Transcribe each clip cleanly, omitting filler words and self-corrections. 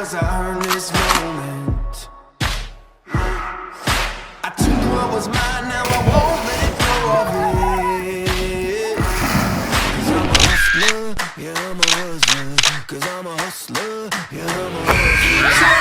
'cause I earned this moment. I took what was mine, now I won't let go of it. 'Cause I'm a hustler, yeah, I'm a hustler. 'Cause I'm a hustler, yeah, I'm a hustler.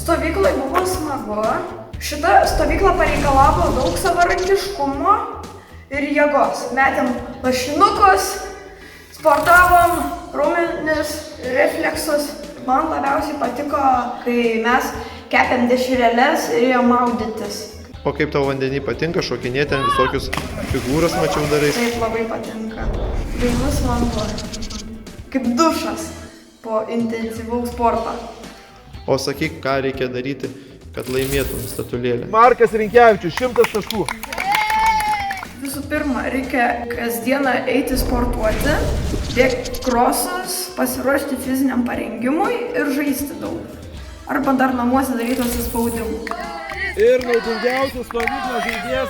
Stovyklai buvo smagu. Šita stovykla pareikalavo daug savarankiškumo ir jėgos. Metėm lašinukus, sportavom, raumenis, refleksus. Man labiausiai patiko, kai mes kepėm dešreles ir ėjom maudytis. O kaip tau vandenį patinka šokinėti, ten visokius figūras mačiau darai? Taip, labai patinka. Gaivus vanduo. Kaip dušas po intensyvaus sporto. O sakyk, ką reikia daryti, kad laimėtum statulėlę? Markas Rinkevičius, 100 taškų. Visų pirma, reikia kasdieną eiti sportuoti, bėgti krosus, pasiruošti fiziniam parengimui ir žaisti daug. Arba dar namuose daryti atsispaudimų. Ir naudingiausias stovyklos žaidėjas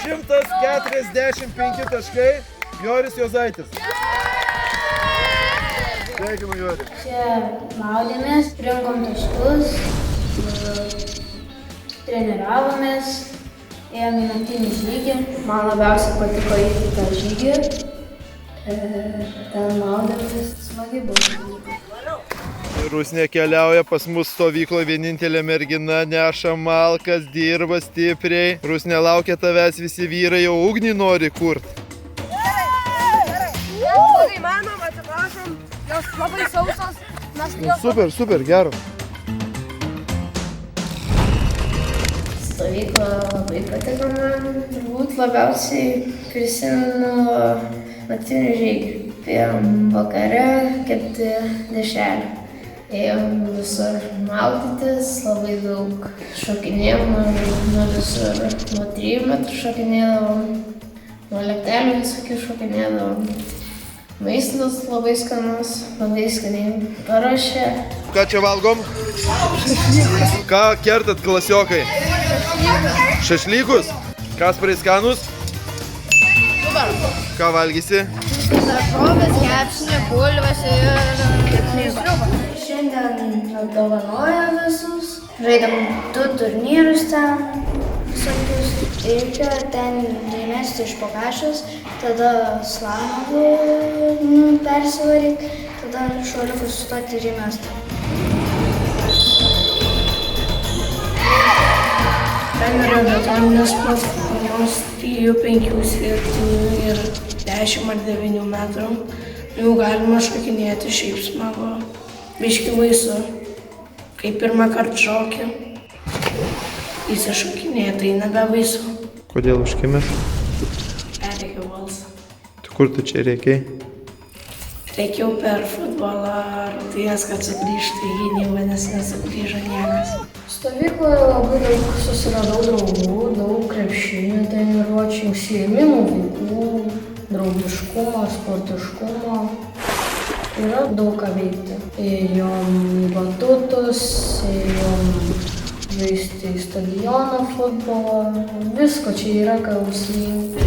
145 taškai Joris Jozaitis. Sveikinu, Jori. Čia maudėmės, rinkom taškus, treniravomės, ėjom į naktinį žygį. Man labiausiai patiko eiti tą žygį. Ten maudėmės, smagiai buvo. Rusnė keliauja pas mus stovykloje, vienintelė mergina, neša malkas, dirba stipriai. Rusnė laukia tavęs, visi vyrai jau ugnį nori kurt. Labai manom, atsiprašom, jos labai sausos. Super, super, gero. Stovykla labai patiko man. Turbūt labiausiai prisimenu naktinį žygį. Ėjom vakare kepti dešrelę. Ėjom visur maudytis, labai daug šokinėjom nuo visur. Nuo 3 metrų šokinėdavom, nuo leptelių visokių šokinėdavom. Maistas labai skanus, labai skaniai paruošė. Ką čia valgom? Ką kertat, klasiokai? Šašlykus. Kasparai skanus? Ką valgysi? Daržovės, kepsnį, bulves ir sriubą. Šiandien apdovanojo visus. Žaidėm 2 turnyrus ten visokius. Reikia ten įmesti iš pakašės, tada slamą persivaryt, tada šuoliukus sustoti ir įmesti. Trenerio betoninės platformos 3, 5 svirtinių ir 10 ar 9 metrų. Jau galima šokinėti, šiaip smagu. Biški baisu, kai pirmą kartą šokį. Įsišokinėti, tai nebebaisu. Kodėl užkimęs? Perreikiau balsą. Tu kur tu čia reikiai? Reikiau per futbolą rungtynes, kad sugrįžtų į gynybą, nes nesugrįžo niekas. Stovykloje labai daug susiradau draugų, daug krepšinių treniruočių, užsiėmimų vaikų, draugiškumo, sportiškumo. Yra daug ką veikti. Ėjom į batutus, ėjom žaisti į stadioną futbolą, visko čia yra ką užsiimti.